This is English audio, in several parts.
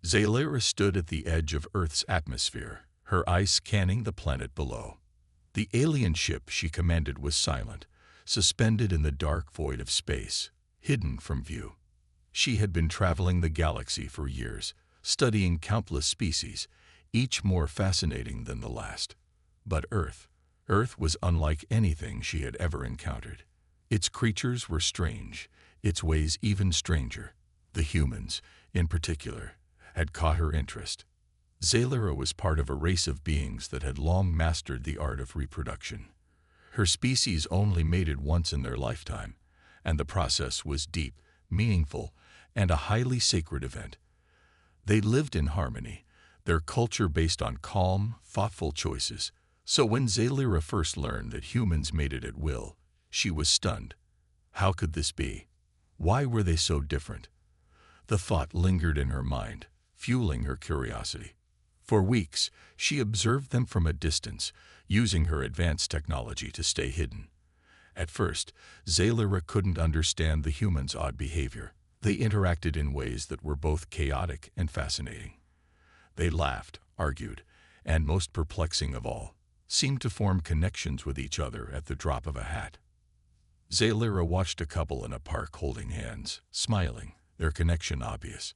Zalira stood at the edge of Earth's atmosphere, her eyes scanning the planet below. The alien ship she commanded was silent, suspended in the dark void of space, hidden from view. She had been traveling the galaxy for years, studying countless species, each more fascinating than the last. But Earth was unlike anything she had ever encountered. Its creatures were strange, its ways even stranger. The humans, in particular, had caught her interest. Zalira was part of a race of beings that had long mastered the art of reproduction. Her species only mated once in their lifetime, and the process was deep, meaningful, and a highly sacred event. They lived in harmony, their culture based on calm, thoughtful choices. So when Zalira first learned that humans mated at will, she was stunned. How could this be? Why were they so different? The thought lingered in her mind, fueling her curiosity. For weeks, she observed them from a distance, using her advanced technology to stay hidden. At first, Zalira couldn't understand the humans' odd behavior. They interacted in ways that were both chaotic and fascinating. They laughed, argued, and most perplexing of all, seemed to form connections with each other at the drop of a hat. Zalira watched a couple in a park holding hands, smiling, their connection obvious.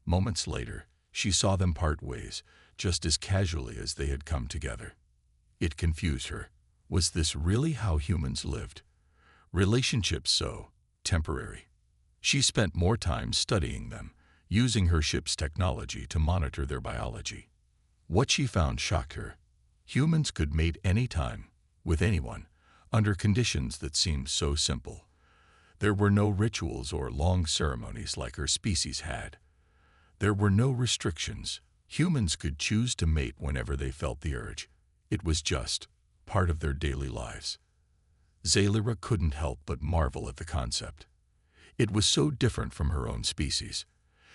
Moments later, she saw them part ways, just as casually as they had come together. It confused her. Was this really how humans lived? Relationships so temporary. She spent more time studying them, using her ship's technology to monitor their biology. What she found shocked her. Humans could mate any time, with anyone, under conditions that seemed so simple. There were no rituals or long ceremonies like her species had. There were no restrictions. Humans could choose to mate whenever they felt the urge. It was just part of their daily lives. Zalira couldn't help but marvel at the concept. It was so different from her own species.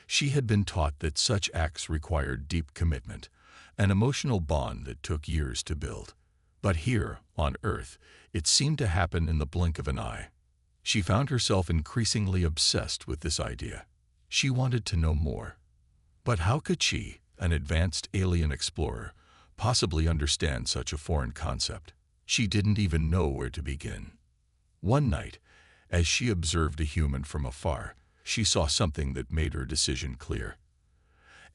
She had been taught that such acts required deep commitment, an emotional bond that took years to build. But here, on Earth, it seemed to happen in the blink of an eye. She found herself increasingly obsessed with this idea. She wanted to know more. But how could she, an advanced alien explorer, possibly understand such a foreign concept? She didn't even know where to begin. One night, as she observed a human from afar, she saw something that made her decision clear.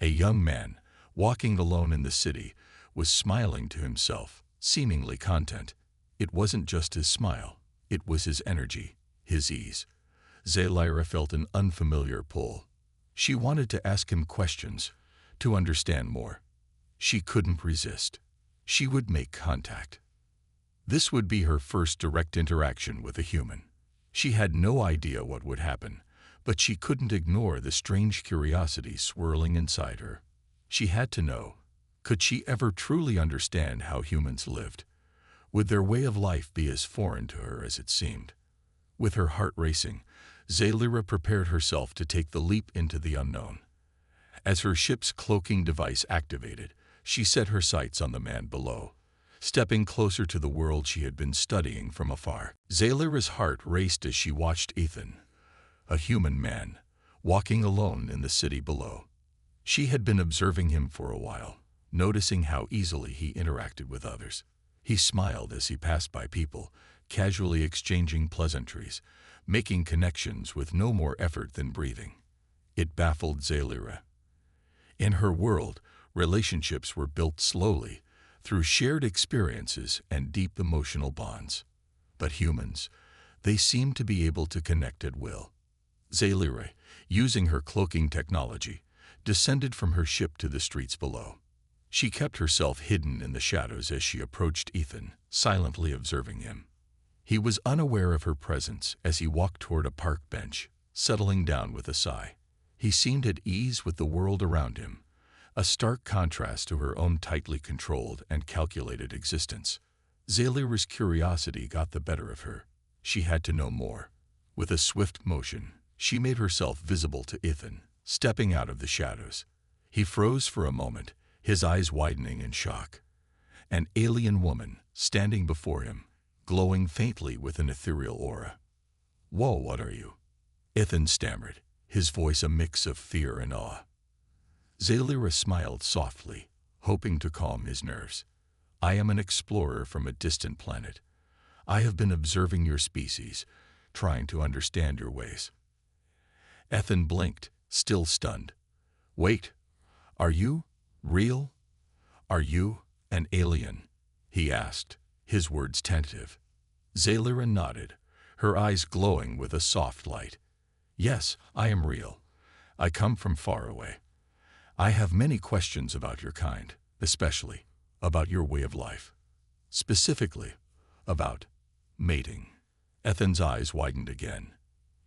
A young man, walking alone in the city, was smiling to himself, seemingly content. It wasn't just his smile, it was his energy, his ease. Zalira felt an unfamiliar pull. She wanted to ask him questions, to understand more. She couldn't resist. She would make contact. This would be her first direct interaction with a human. She had no idea what would happen, but she couldn't ignore the strange curiosity swirling inside her. She had to know. Could she ever truly understand how humans lived? Would their way of life be as foreign to her as it seemed? With her heart racing, Zalira prepared herself to take the leap into the unknown. As her ship's cloaking device activated, she set her sights on the man below, stepping closer to the world she had been studying from afar. Zalira's heart raced as she watched Ethan, a human man, walking alone in the city below. She had been observing him for a while, noticing how easily he interacted with others. He smiled as he passed by people, casually exchanging pleasantries, making connections with no more effort than breathing. It baffled Zalira. In her world, relationships were built slowly, through shared experiences and deep emotional bonds. But humans, they seemed to be able to connect at will. Zalira, using her cloaking technology, descended from her ship to the streets below. She kept herself hidden in the shadows as she approached Ethan, silently observing him. He was unaware of her presence as he walked toward a park bench, settling down with a sigh. He seemed at ease with the world around him, a stark contrast to her own tightly controlled and calculated existence. Zalira's curiosity got the better of her. She had to know more. With a swift motion, she made herself visible to Ethan, stepping out of the shadows. He froze for a moment, his eyes widening in shock. An alien woman, standing before him, glowing faintly with an ethereal aura. "Whoa, what are you?" Ethan stammered, his voice a mix of fear and awe. Zaylira smiled softly, hoping to calm his nerves. I am an explorer from a distant planet. I have been observing your species, trying to understand your ways. Ethan blinked, still stunned. Wait, are you real? Are you an alien? He asked, his words tentative. Zaylira nodded, her eyes glowing with a soft light. Yes, I am real. I come from far away. I have many questions about your kind, especially about your way of life. Specifically, about mating. Ethan's eyes widened again.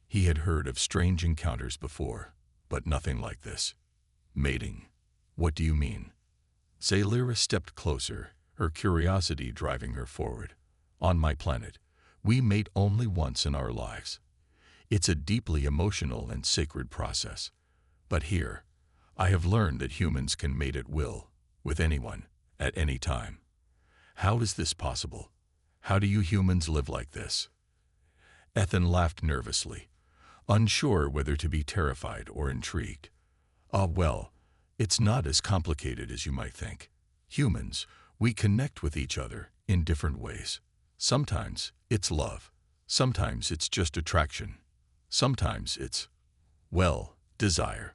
He had heard of strange encounters before, but nothing like this. Mating. What do you mean? Zaylira stepped closer, her curiosity driving her forward. On my planet, we mate only once in our lives. It's a deeply emotional and sacred process. But here, I have learned that humans can mate at will, with anyone, at any time. How is this possible? How do you humans live like this? Ethan laughed nervously, unsure whether to be terrified or intrigued. Well, it's not as complicated as you might think. Humans, we connect with each other in different ways. Sometimes it's love. Sometimes it's just attraction. Sometimes it's, well, desire.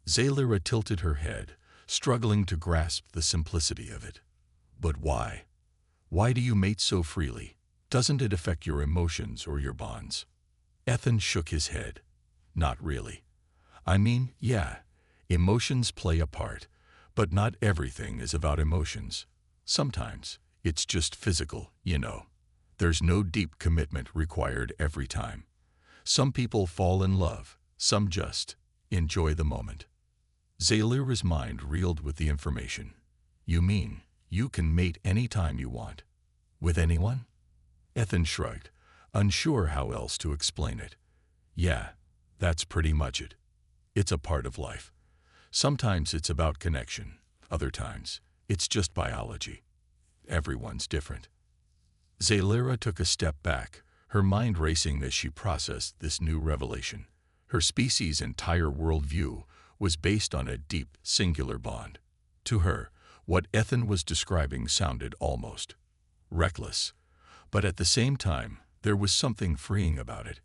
Zaylira tilted her head, struggling to grasp the simplicity of it. But why? Why do you mate so freely? Doesn't it affect your emotions or your bonds? Ethan shook his head. Not really. I mean, yeah, emotions play a part, but not everything is about emotions. Sometimes it's just physical, you know. There's no deep commitment required every time. Some people fall in love, some just enjoy the moment. Zaylira's mind reeled with the information. You mean you can mate any time you want? With anyone? Ethan shrugged, unsure how else to explain it. Yeah, that's pretty much it. It's a part of life. Sometimes it's about connection, other times it's just biology. Everyone's different. Zaylira took a step back, her mind racing as she processed this new revelation. Her species' entire worldview was based on a deep, singular bond. To her, what Ethan was describing sounded almost reckless. But at the same time, there was something freeing about it.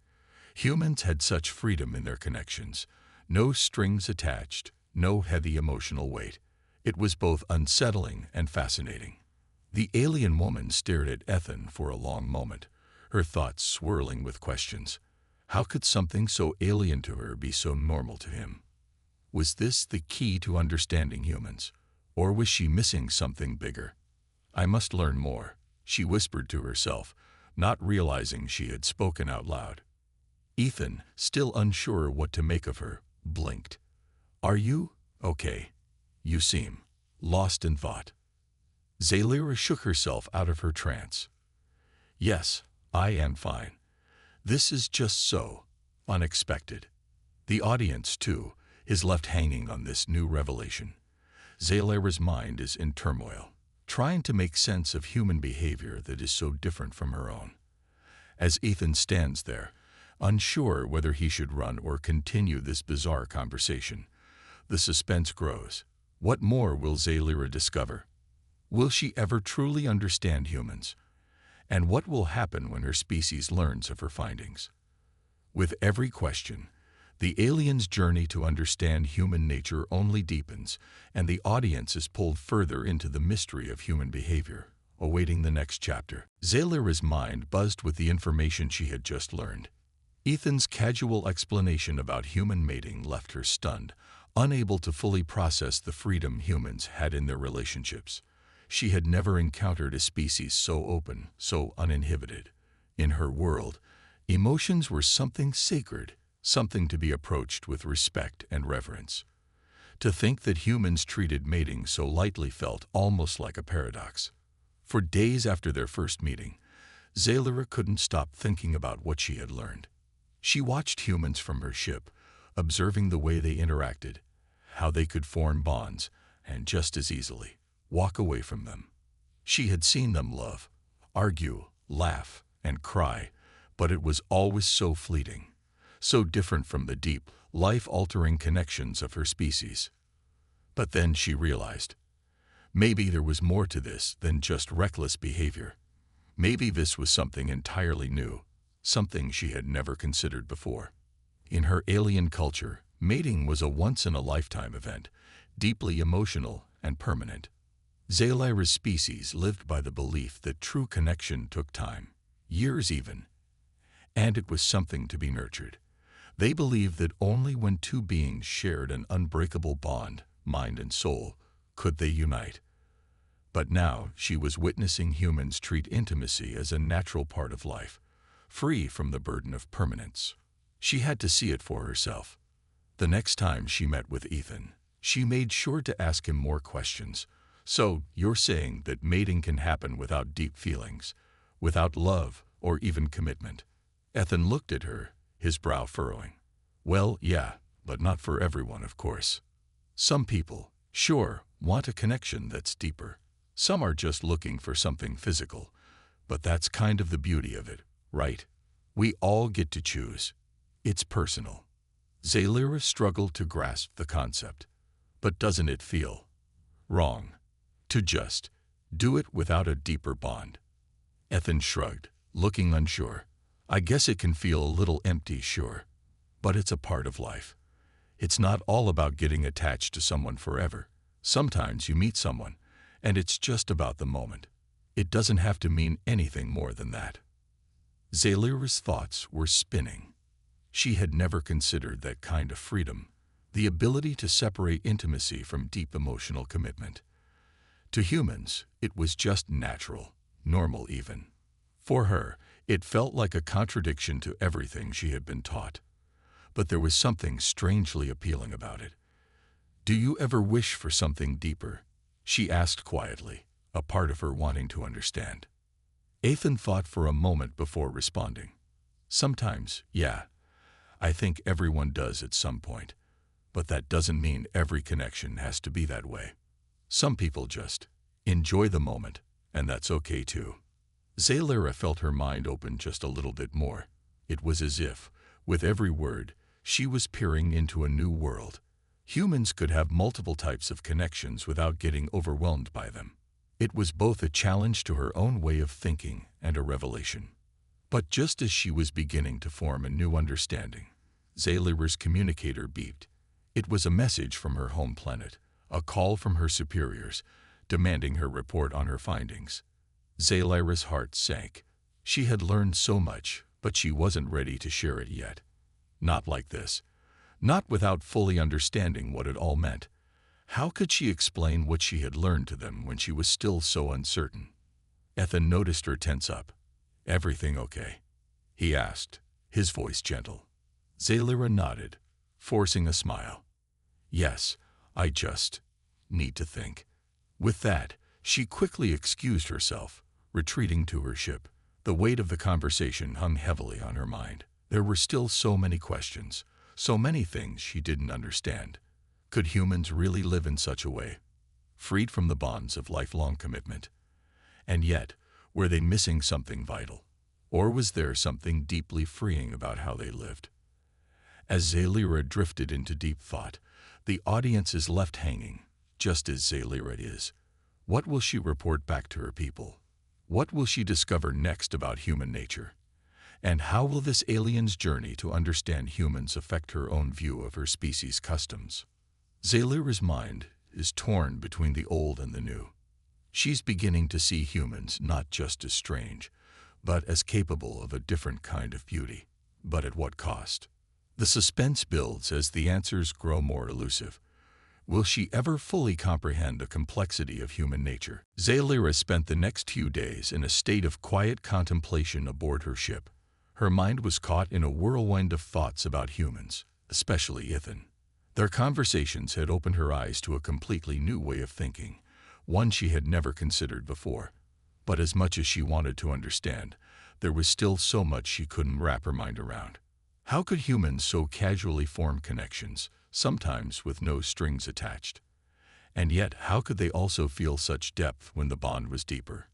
Humans had such freedom in their connections. No strings attached, no heavy emotional weight. It was both unsettling and fascinating. The alien woman stared at Ethan for a long moment, her thoughts swirling with questions. How could something so alien to her be so normal to him? Was this the key to understanding humans? Or was she missing something bigger? I must learn more, she whispered to herself, not realizing she had spoken out loud. Ethan, still unsure what to make of her, blinked. Are you okay? You seem lost in thought. Zaylira shook herself out of her trance. Yes, I am fine. This is just so unexpected. The audience, too, is left hanging on this new revelation. Zaylira's mind is in turmoil, trying to make sense of human behavior that is so different from her own. As Ethan stands there, unsure whether he should run or continue this bizarre conversation, the suspense grows. What more will Zaylira discover? Will she ever truly understand humans? And what will happen when her species learns of her findings? With every question, the alien's journey to understand human nature only deepens, and the audience is pulled further into the mystery of human behavior, awaiting the next chapter. Zaylira's mind buzzed with the information she had just learned. Ethan's casual explanation about human mating left her stunned, unable to fully process the freedom humans had in their relationships. She had never encountered a species so open, so uninhibited. In her world, emotions were something sacred, something to be approached with respect and reverence. To think that humans treated mating so lightly felt almost like a paradox. For days after their first meeting, Zaylira couldn't stop thinking about what she had learned. She watched humans from her ship, observing the way they interacted, how they could form bonds, and just as easily walk away from them. She had seen them love, argue, laugh, and cry, but it was always so fleeting, so different from the deep, life-altering connections of her species. But then she realized, maybe there was more to this than just reckless behavior. Maybe this was something entirely new, something she had never considered before. In her alien culture, mating was a once-in-a-lifetime event, deeply emotional and permanent. Zalira's species lived by the belief that true connection took time, years even, and it was something to be nurtured. They believed that only when two beings shared an unbreakable bond, mind and soul, could they unite. But now she was witnessing humans treat intimacy as a natural part of life, free from the burden of permanence. She had to see it for herself. The next time she met with Ethan, she made sure to ask him more questions. So, you're saying that mating can happen without deep feelings, without love or even commitment? Ethan looked at her, his brow furrowing. Well, yeah, but not for everyone, of course. Some people, sure, want a connection that's deeper. Some are just looking for something physical. But that's kind of the beauty of it, right? We all get to choose. It's personal. Zalira struggled to grasp the concept. But doesn't it feel wrong to just do it without a deeper bond? Ethan shrugged, looking unsure. I guess it can feel a little empty, sure. But it's a part of life. It's not all about getting attached to someone forever. Sometimes you meet someone, and it's just about the moment. It doesn't have to mean anything more than that. Zalira's thoughts were spinning. She had never considered that kind of freedom, the ability to separate intimacy from deep emotional commitment. To humans, it was just natural, normal even. For her, it felt like a contradiction to everything she had been taught. But there was something strangely appealing about it. Do you ever wish for something deeper? She asked quietly, a part of her wanting to understand. Ethan thought for a moment before responding. Sometimes, yeah. I think everyone does at some point. But that doesn't mean every connection has to be that way. Some people just enjoy the moment, and that's okay too. Zalira felt her mind open just a little bit more. It was as if, with every word, she was peering into a new world. Humans could have multiple types of connections without getting overwhelmed by them. It was both a challenge to her own way of thinking and a revelation. But just as she was beginning to form a new understanding, Zalira's communicator beeped. It was a message from her home planet, a call from her superiors, demanding her report on her findings. Zalira's heart sank. She had learned so much, but she wasn't ready to share it yet. Not like this. Not without fully understanding what it all meant. How could she explain what she had learned to them when she was still so uncertain? Ethan noticed her tense up. Everything okay? He asked, his voice gentle. Zalira nodded, forcing a smile. Yes, I just need to think. With that, she quickly excused herself, retreating to her ship. The weight of the conversation hung heavily on her mind. There were still so many questions, so many things she didn't understand. Could humans really live in such a way, freed from the bonds of lifelong commitment? And yet, were they missing something vital? Or was there something deeply freeing about how they lived? As Zalira drifted into deep thought, the audience is left hanging, just as Zalira is. What will she report back to her people? What will she discover next about human nature? And how will this alien's journey to understand humans affect her own view of her species' customs? Zalira's mind is torn between the old and the new. She's beginning to see humans not just as strange, but as capable of a different kind of beauty. But at what cost? The suspense builds as the answers grow more elusive. Will she ever fully comprehend the complexity of human nature? Zalira spent the next few days in a state of quiet contemplation aboard her ship. Her mind was caught in a whirlwind of thoughts about humans, especially Ethan. Their conversations had opened her eyes to a completely new way of thinking, one she had never considered before. But as much as she wanted to understand, there was still so much she couldn't wrap her mind around. How could humans so casually form connections, sometimes with no strings attached? And yet, how could they also feel such depth when the bond was deeper?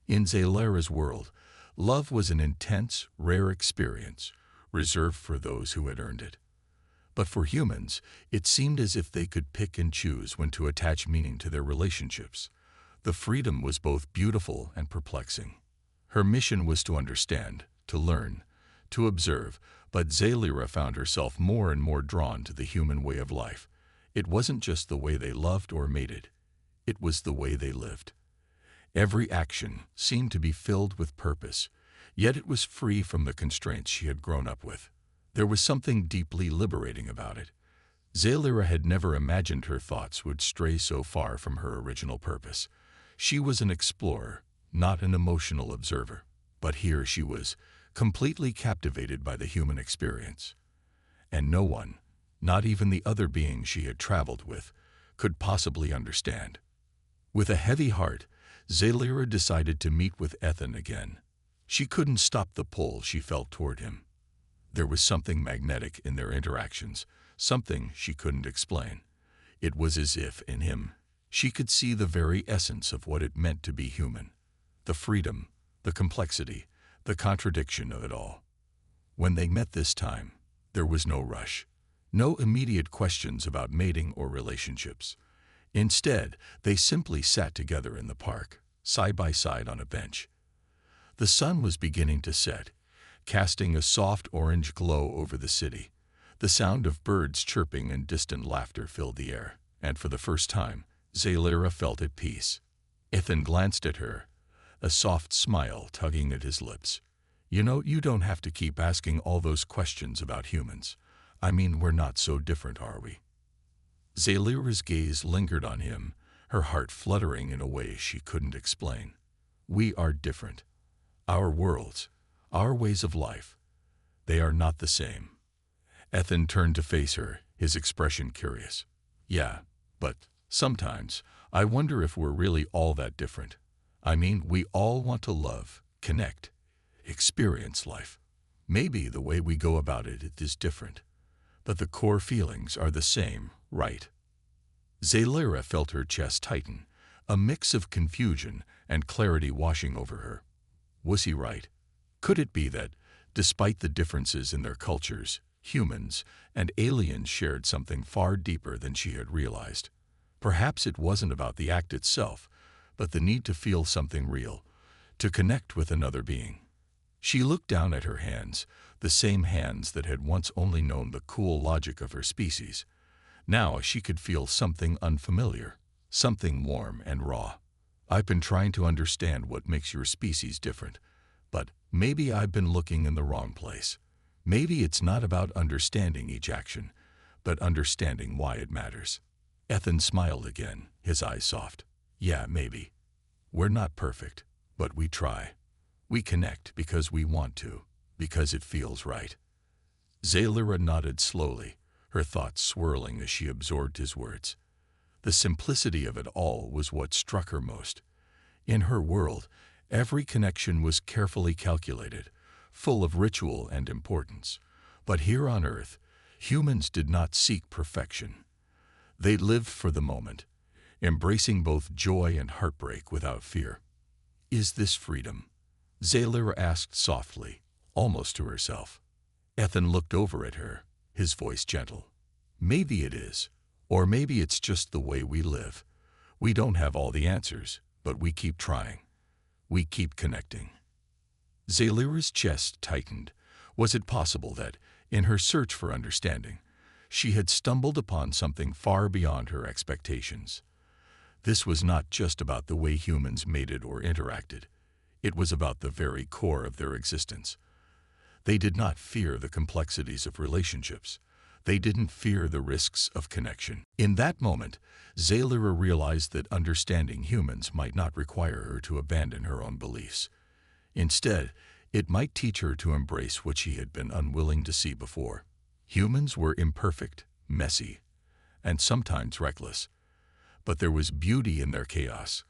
In Zalira's world, love was an intense, rare experience, reserved for those who had earned it. But for humans, it seemed as if they could pick and choose when to attach meaning to their relationships. The freedom was both beautiful and perplexing. Her mission was to understand, to learn, to observe, but Zalira found herself more and more drawn to the human way of life. It wasn't just the way they loved or mated. It was the way they lived. Every action seemed to be filled with purpose, yet it was free from the constraints she had grown up with. There was something deeply liberating about it. Zalira had never imagined her thoughts would stray so far from her original purpose. She was an explorer, not an emotional observer. But here she was, completely captivated by the human experience. And no one, not even the other beings she had traveled with, could possibly understand. With a heavy heart, Zalira decided to meet with Ethan again. She couldn't stop the pull she felt toward him. There was something magnetic in their interactions, something she couldn't explain. It was as if, in him, she could see the very essence of what it meant to be human. The freedom, the complexity, the contradiction of it all. When they met this time, there was no rush, no immediate questions about mating or relationships. Instead, they simply sat together in the park, side by side on a bench. The sun was beginning to set, casting a soft orange glow over the city. The sound of birds chirping and distant laughter filled the air, and for the first time, Zalira felt at peace. Ethan glanced at her, a soft smile tugging at his lips. You know, you don't have to keep asking all those questions about humans. I mean, we're not so different, are we? Zalira's gaze lingered on him, her heart fluttering in a way she couldn't explain. We are different. Our worlds, our ways of life, they are not the same. Ethan turned to face her, his expression curious. Yeah, but sometimes I wonder if we're really all that different. I mean, we all want to love, connect, experience life. Maybe the way we go about it is different, but the core feelings are the same, right? Zalira felt her chest tighten, a mix of confusion and clarity washing over her. Was he right? Could it be that, despite the differences in their cultures, humans and aliens shared something far deeper than she had realized? Perhaps it wasn't about the act itself, but the need to feel something real, to connect with another being. She looked down at her hands, the same hands that had once only known the cool logic of her species. Now she could feel something unfamiliar, something warm and raw. I've been trying to understand what makes your species different, but maybe I've been looking in the wrong place. Maybe it's not about understanding each action, but understanding why it matters. Ethan smiled again, his eyes soft. Yeah, maybe. We're not perfect, but we try. We connect because we want to, because it feels right. Zalira nodded slowly, her thoughts swirling as she absorbed his words. The simplicity of it all was what struck her most. In her world, every connection was carefully calculated, full of ritual and importance. But here on Earth, humans did not seek perfection. They lived for the moment, embracing both joy and heartbreak without fear. Is this freedom? Zalira asked softly, almost to herself. Ethan looked over at her, his voice gentle. Maybe it is, or maybe it's just the way we live. We don't have all the answers, but we keep trying. We keep connecting. Zalira's chest tightened. Was it possible that, in her search for understanding, she had stumbled upon something far beyond her expectations? This was not just about the way humans mated or interacted. It was about the very core of their existence. They did not fear the complexities of relationships. They didn't fear the risks of connection. In that moment, Zalira realized that understanding humans might not require her to abandon her own beliefs. Instead, it might teach her to embrace what she had been unwilling to see before. Humans were imperfect, messy, and sometimes reckless. But there was beauty in their chaos.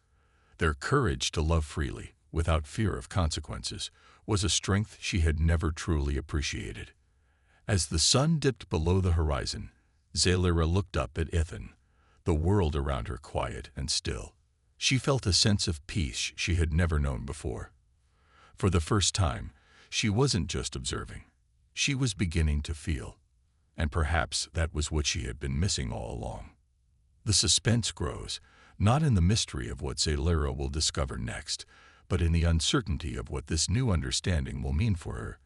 Their courage to love freely, without fear of consequences, was a strength she had never truly appreciated. As the sun dipped below the horizon, Zalira looked up at Ethan, the world around her quiet and still. She felt a sense of peace she had never known before. For the first time, she wasn't just observing. She was beginning to feel. And perhaps that was what she had been missing all along. The suspense grows, not in the mystery of what Zaylera will discover next, but in the uncertainty of what this new understanding will mean for her,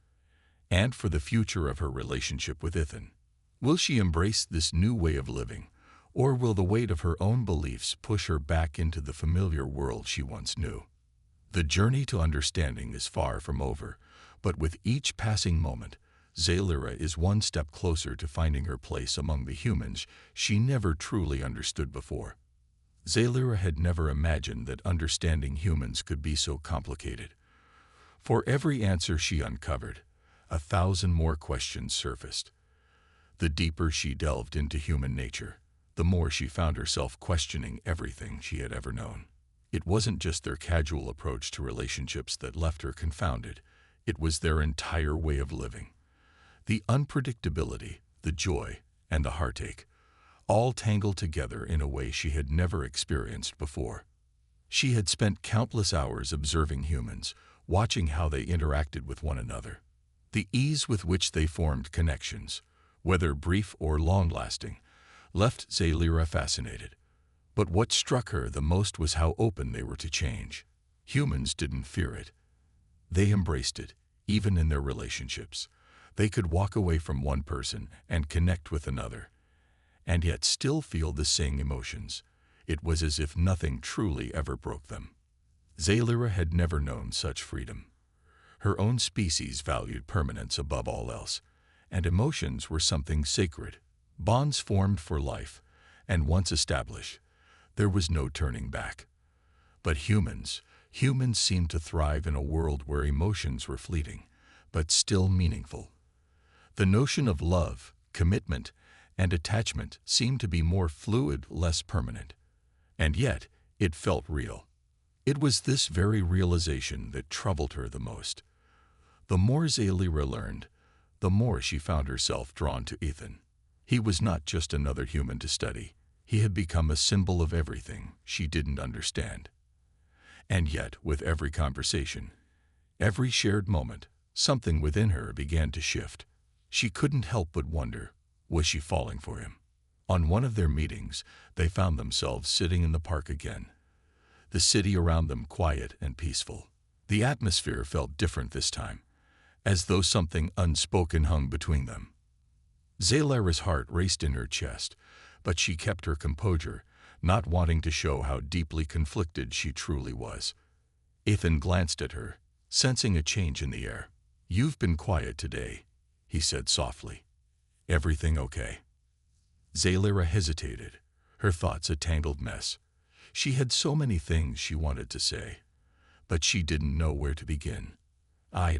and for the future of her relationship with Ethan. Will she embrace this new way of living, or will the weight of her own beliefs push her back into the familiar world she once knew? The journey to understanding is far from over, but with each passing moment, Zaylera is one step closer to finding her place among the humans she never truly understood before. Zaylera had never imagined that understanding humans could be so complicated. For every answer she uncovered, 1,000 more questions surfaced. The deeper she delved into human nature, the more she found herself questioning everything she had ever known. It wasn't just their casual approach to relationships that left her confounded. It was their entire way of living. The unpredictability, the joy, and the heartache, all tangled together in a way she had never experienced before. She had spent countless hours observing humans, watching how they interacted with one another. The ease with which they formed connections, whether brief or long-lasting, left Zaylera fascinated. But what struck her the most was how open they were to change. Humans didn't fear it. They embraced it, even in their relationships. They could walk away from one person and connect with another, and yet still feel the same emotions. It was as if nothing truly ever broke them. Zaylera had never known such freedom. Her own species valued permanence above all else, and emotions were something sacred, bonds formed for life, and once established, there was no turning back. But humans seemed to thrive in a world where emotions were fleeting, but still meaningful. The notion of love, commitment, and attachment seemed to be more fluid, less permanent. And yet, it felt real. It was this very realization that troubled her the most. The more Zaylera learned, the more she found herself drawn to Ethan. He was not just another human to study. He had become a symbol of everything she didn't understand. And yet, with every conversation, every shared moment, something within her began to shift. She couldn't help but wonder, was she falling for him? On one of their meetings, they found themselves sitting in the park again, the city around them quiet and peaceful. The atmosphere felt different this time, as though something unspoken hung between them. Zaylera's heart raced in her chest, but she kept her composure, not wanting to show how deeply conflicted she truly was. Ethan glanced at her, sensing a change in the air. "You've been quiet today," he said softly. "Everything okay?" Zaylera hesitated, her thoughts a tangled mess. She had so many things she wanted to say, but she didn't know where to begin. I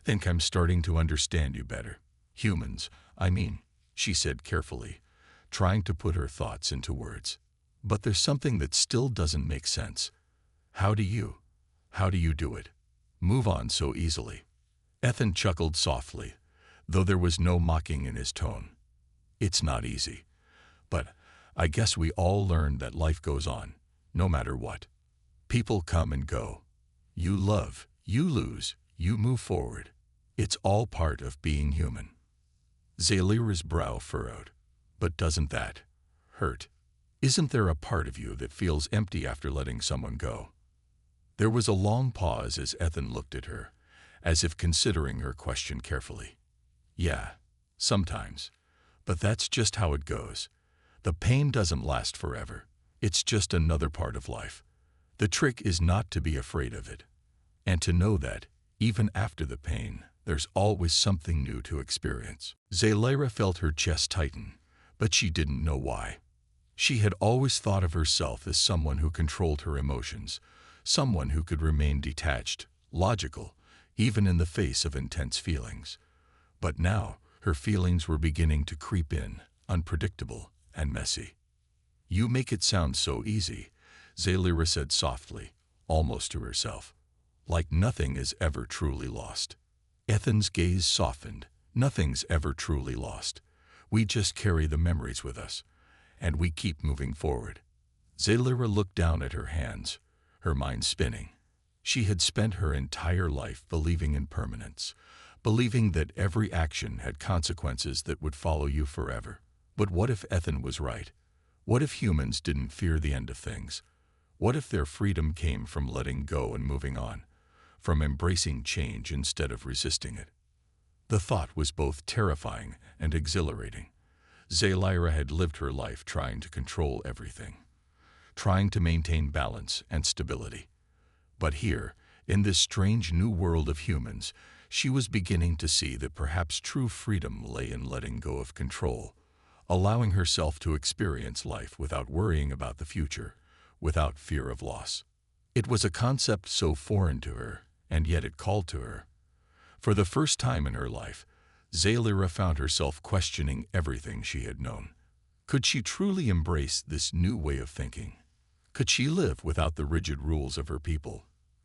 think I'm starting to understand you better. Humans, I mean," she said carefully, trying to put her thoughts into words. "But there's something that still doesn't make sense. How do you do it? Move on so easily?" Ethan chuckled softly, though there was no mocking in his tone. "It's not easy, but I guess we all learn that life goes on, no matter what. People come and go. You love, you lose, you move forward. It's all part of being human." Zaylera's brow furrowed. "But doesn't that hurt? Isn't there a part of you that feels empty after letting someone go?" There was a long pause as Ethan looked at her, as if considering her question carefully. "Yeah, sometimes. But that's just how it goes. The pain doesn't last forever. It's just another part of life. The trick is not to be afraid of it, and to know that, even after the pain, there's always something new to experience." Zaylera felt her chest tighten, but she didn't know why. She had always thought of herself as someone who controlled her emotions, someone who could remain detached, logical, even in the face of intense feelings. But now, her feelings were beginning to creep in, unpredictable and messy. "You make it sound so easy," Zaylera said softly, almost to herself. "Like nothing is ever truly lost." Ethan's gaze softened. "Nothing's ever truly lost. We just carry the memories with us, and we keep moving forward." Zaylera looked down at her hands, her mind spinning. She had spent her entire life believing in permanence, believing that every action had consequences that would follow you forever. But what if Ethan was right? What if humans didn't fear the end of things? What if their freedom came from letting go and moving on, from embracing change instead of resisting it? The thought was both terrifying and exhilarating. Zaylyra had lived her life trying to control everything, trying to maintain balance and stability. But here, in this strange new world of humans, she was beginning to see that perhaps true freedom lay in letting go of control, allowing herself to experience life without worrying about the future, without fear of loss. It was a concept so foreign to her, and yet it called to her. For the first time in her life, Zaylyra found herself questioning everything she had known. Could she truly embrace this new way of thinking? Could she live without the rigid rules of her people?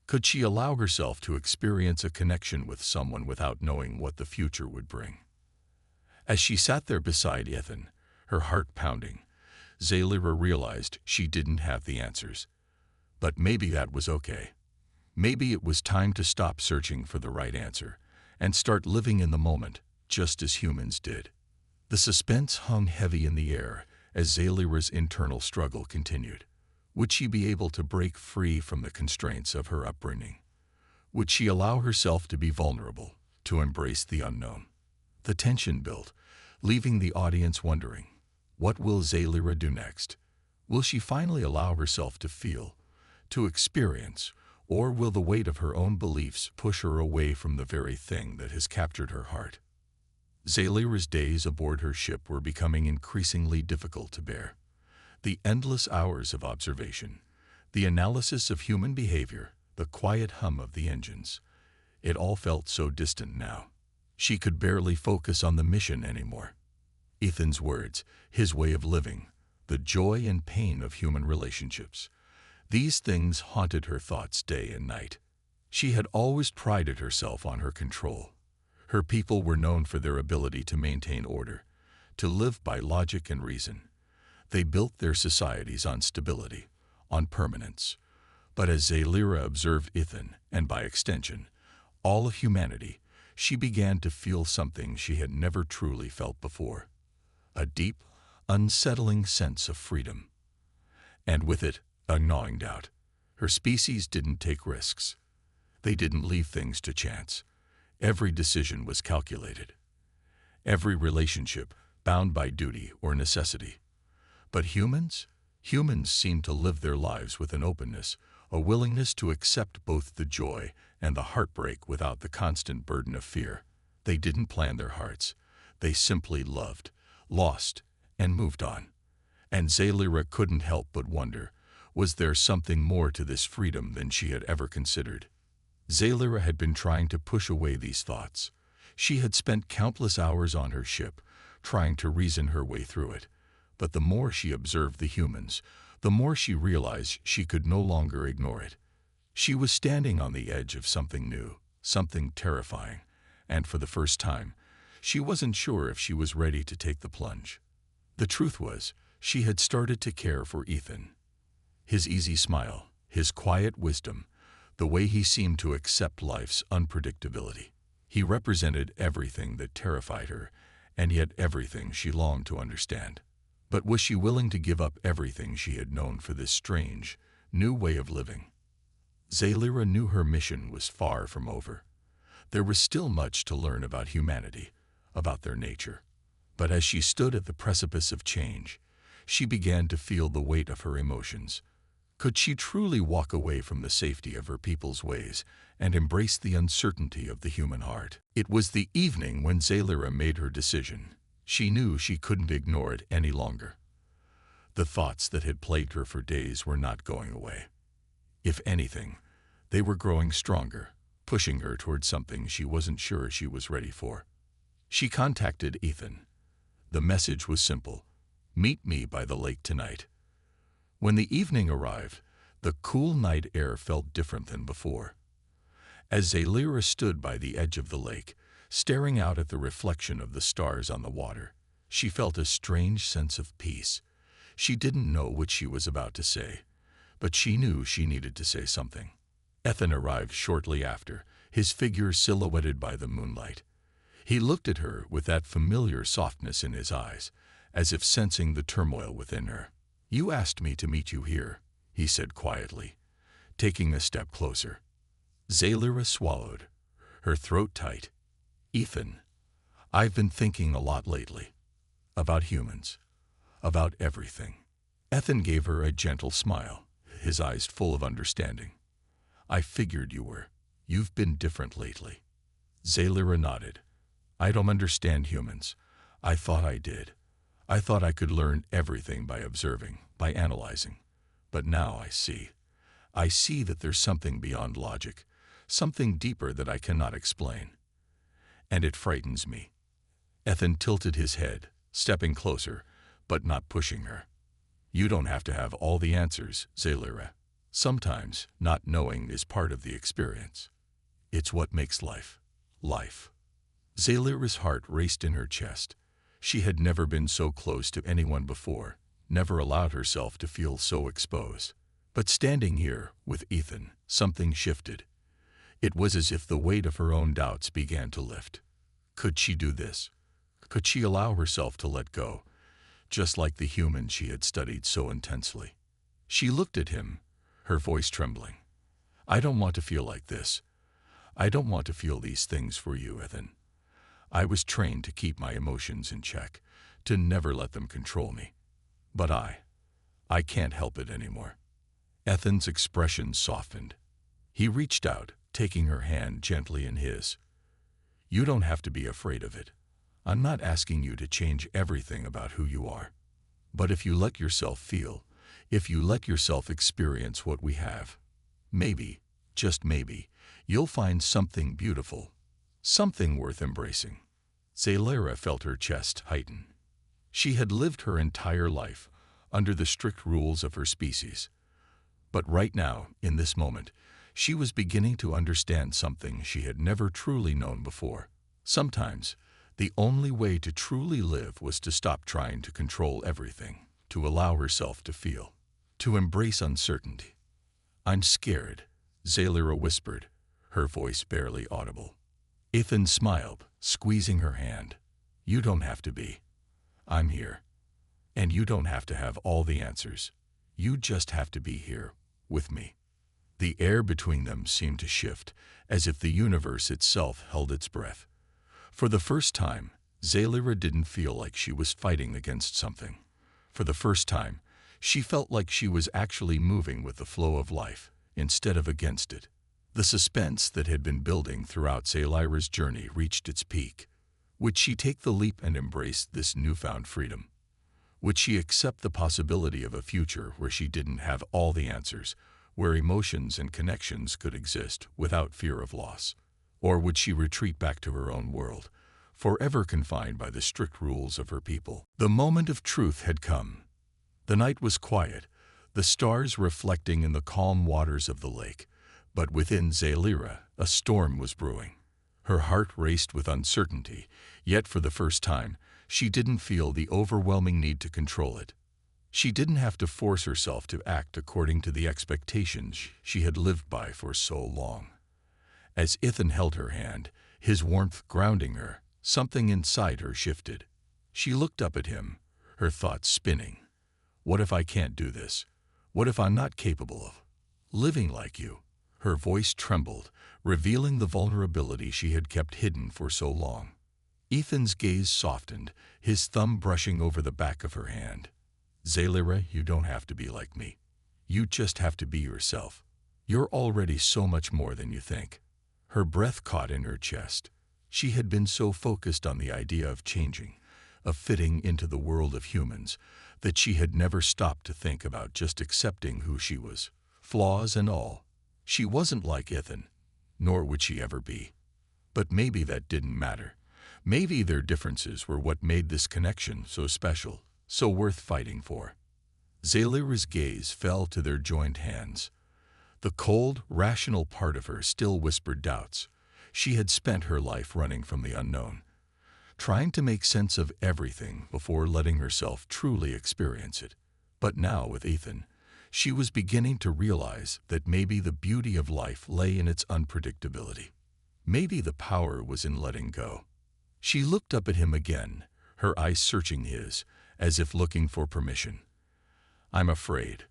Could she allow herself to experience a connection with someone without knowing what the future would bring? As she sat there beside Ethan, her heart pounding, Zaylyra realized she didn't have the answers. But maybe that was okay. Maybe it was time to stop searching for the right answer and start living in the moment, just as humans did. The suspense hung heavy in the air as Zaylyra's internal struggle continued. Would she be able to break free from the constraints of her upbringing? Would she allow herself to be vulnerable, to embrace the unknown? The tension built, leaving the audience wondering, what will Zaylyra do next? Will she finally allow herself to feel, to experience, or will the weight of her own beliefs push her away from the very thing that has captured her heart? Zaylyra's days aboard her ship were becoming increasingly difficult to bear. The endless hours of observation, the analysis of human behavior, the quiet hum of the engines, it all felt so distant now. She could barely focus on the mission anymore. Ethan's words, his way of living, the joy and pain of human relationships, these things haunted her thoughts day and night. She had always prided herself on her control. Her people were known for their ability to maintain order, to live by logic and reason. They built their societies on stability, on permanence. But as Zaylyra observed Ethan, and by extension, all of humanity, she began to feel something she had never truly felt before. A deep, unsettling sense of freedom. And with it, a gnawing doubt. Her species didn't take risks. They didn't leave things to chance. Every decision was calculated. Every relationship bound by duty or necessity. But humans? Humans seemed to live their lives with an openness, a willingness to accept both the joy and the heartbreak without the constant burden of fear. They didn't plan their hearts. They simply loved, lost, and moved on. And Zaylyra couldn't help but wonder, was there something more to this freedom than she had ever considered? Zaylyra had been trying to push away these thoughts. She had spent countless hours on her ship, trying to reason her way through it. But the more she observed the humans, the more she realized she could no longer ignore it. She was standing on the edge of something new, something terrifying, and for the first time, she wasn't sure if she was ready to take the plunge. The truth was, she had started to care for Ethan. His easy smile, his quiet wisdom, the way he seemed to accept life's unpredictability. He represented everything that terrified her, and yet everything she longed to understand. But was she willing to give up everything she had known for this strange, new way of living? Zaylyra knew her mission was far from over. There was still much to learn about humanity, about their nature. But as she stood at the precipice of change, she began to feel the weight of her emotions. Could she truly walk away from the safety of her people's ways and embrace the uncertainty of the human heart? It was the evening when Zaylyra made her decision. She knew she couldn't ignore it any longer. The thoughts that had plagued her for days were not going away. If anything, they were growing stronger, pushing her toward something she wasn't sure she was ready for. She contacted Ethan. The message was simple: meet me by the lake tonight. When the evening arrived, the cool night air felt different than before. As Zaylyra stood by the edge of the lake, staring out at the reflection of the stars on the water, she felt a strange sense of peace. She didn't know what she was about to say, but she knew she needed to say something. Ethan arrived shortly after, his figure silhouetted by the moonlight. He looked at her with that familiar softness in his eyes, as if sensing the turmoil within her. "You asked me to meet you here," he said quietly, taking a step closer. Zalira swallowed, her throat tight. "Ethan, I've been thinking a lot lately. About humans. About everything." Ethan gave her a gentle smile, his eyes full of understanding. "I figured you were. You've been different lately." Zalira nodded. "I don't understand humans. I thought I did. I thought I could learn everything by observing, by analyzing. But now I see. I see that there's something beyond logic, something deeper that I cannot explain. And it frightens me." Ethan tilted his head, stepping closer, but not pushing her. "You don't have to have all the answers, Zalira. Sometimes not knowing is part of the experience. It's what makes life, life." Zalira's heart raced in her chest. She had never been so close to anyone before, never allowed herself to feel so exposed. But standing here with Ethan, something shifted. It was as if the weight of her own doubts began to lift. Could she do this? Could she allow herself to let go, just like the human she had studied so intensely? She looked at him, her voice trembling. "I don't want to feel like this. I don't want to feel these things for you, Ethan. I was trained to keep my emotions in check, to never let them control me. But I can't help it anymore." Ethan's expression softened. He reached out, taking her hand gently in his. "You don't have to be afraid of it. I'm not asking you to change everything about who you are. But if you let yourself feel, if you let yourself experience what we have, maybe, just maybe, you'll find something beautiful, something worth embracing." Zalira felt her chest tighten. She had lived her entire life under the strict rules of her species. But right now, in this moment, she was beginning to understand something she had never truly known before. Sometimes, the only way to truly live was to stop trying to control everything, to allow herself to feel, to embrace uncertainty. "I'm scared," Zalira whispered, her voice barely audible. Ethan smiled, squeezing her hand. "You don't have to be. I'm here. And you don't have to have all the answers. You just have to be here, with me." The air between them seemed to shift, as if the universe itself held its breath. For the first time, Zalira didn't feel like she was fighting against something. For the first time, she felt like she was actually moving with the flow of life, instead of against it. The suspense that had been building throughout Zalira's journey reached its peak. Would she take the leap and embrace this newfound freedom? Would she accept the possibility of a future where she didn't have all the answers, where emotions and connections could exist without fear of loss? Or would she retreat back to her own world, forever confined by the strict rules of her people? The moment of truth had come. The night was quiet, the stars reflecting in the calm waters of the lake. But within Zalira, a storm was brewing. Her heart raced with uncertainty, yet for the first time, she didn't feel the overwhelming need to control it. She didn't have to force herself to act according to the expectations she had lived by for so long. As Ethan held her hand, his warmth grounding her, something inside her shifted. She looked up at him, her thoughts spinning. "What if I can't do this? What if I'm not capable of living like you?" Her voice trembled, revealing the vulnerability she had kept hidden for so long. Ethan's gaze softened, his thumb brushing over the back of her hand. "Zalira, you don't have to be like me. You just have to be yourself. You're already so much more than you think." Her breath caught in her chest. She had been so focused on the idea of changing, of fitting into the world of humans, that she had never stopped to think about just accepting who she was, flaws and all. She wasn't like Ethan, nor would she ever be. But maybe that didn't matter. Maybe their differences were what made this connection so special, so worth fighting for. Zalira's gaze fell to their joined hands. The cold, rational part of her still whispered doubts. She had spent her life running from the unknown, trying to make sense of everything before letting herself truly experience it. But now, with Ethan, she was beginning to realize that maybe the beauty of life lay in its unpredictability. Maybe the power was in letting go. She looked up at him again, her eyes searching his, as if looking for permission. "I'm afraid,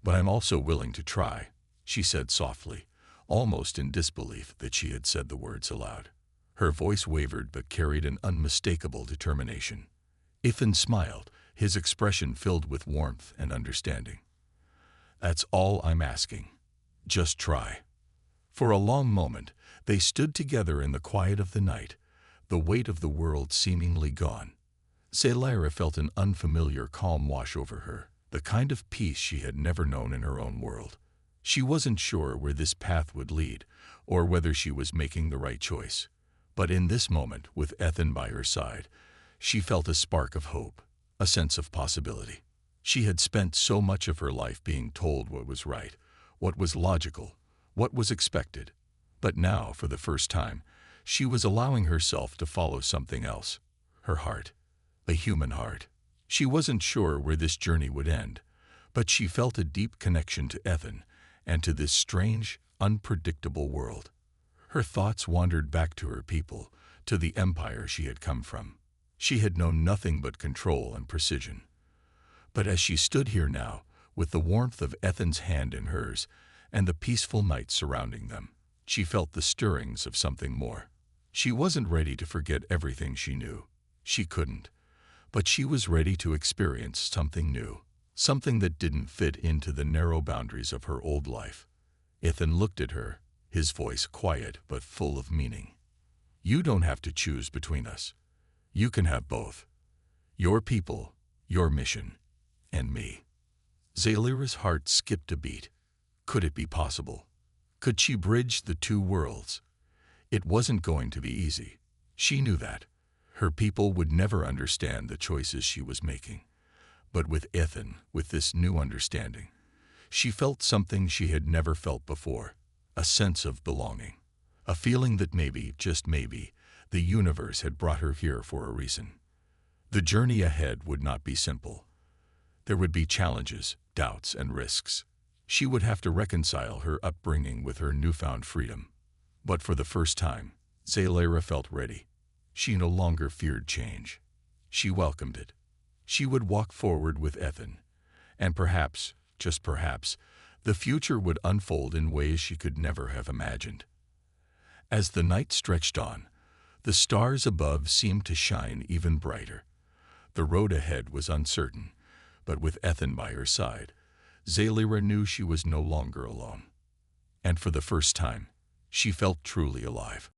but I'm also willing to try," she said softly, almost in disbelief that she had said the words aloud. Her voice wavered but carried an unmistakable determination. Ethan smiled, his expression filled with warmth and understanding. "That's all I'm asking. Just try." For a long moment, they stood together in the quiet of the night, the weight of the world seemingly gone. Zalyra felt an unfamiliar calm wash over her, the kind of peace she had never known in her own world. She wasn't sure where this path would lead, or whether she was making the right choice. But in this moment, with Ethan by her side, she felt a spark of hope, a sense of possibility. She had spent so much of her life being told what was right, what was logical, what was expected. But now, for the first time, she was allowing herself to follow something else. Her heart. A human heart. She wasn't sure where this journey would end, but she felt a deep connection to Ethan and to this strange, unpredictable world. Her thoughts wandered back to her people, to the empire she had come from. She had known nothing but control and precision. But as she stood here now, with the warmth of Ethan's hand in hers and the peaceful night surrounding them, she felt the stirrings of something more. She wasn't ready to forget everything she knew. She couldn't. But she was ready to experience something new, something that didn't fit into the narrow boundaries of her old life. Ethan looked at her, his voice quiet but full of meaning. "You don't have to choose between us. You can have both. Your people, your mission, and me." Zalyra's heart skipped a beat. Could it be possible? Could she bridge the two worlds? It wasn't going to be easy. She knew that. Her people would never understand the choices she was making. But with Ethan, with this new understanding, she felt something she had never felt before, a sense of belonging, a feeling that maybe, just maybe, the universe had brought her here for a reason. The journey ahead would not be simple. There would be challenges, doubts, and risks. She would have to reconcile her upbringing with her newfound freedom. But for the first time, Zalyra felt ready. She no longer feared change. She welcomed it. She would walk forward with Ethan, and perhaps, just perhaps, the future would unfold in ways she could never have imagined. As the night stretched on, the stars above seemed to shine even brighter. The road ahead was uncertain, but with Ethan by her side, Zalyra knew she was no longer alone. And for the first time, she felt truly alive.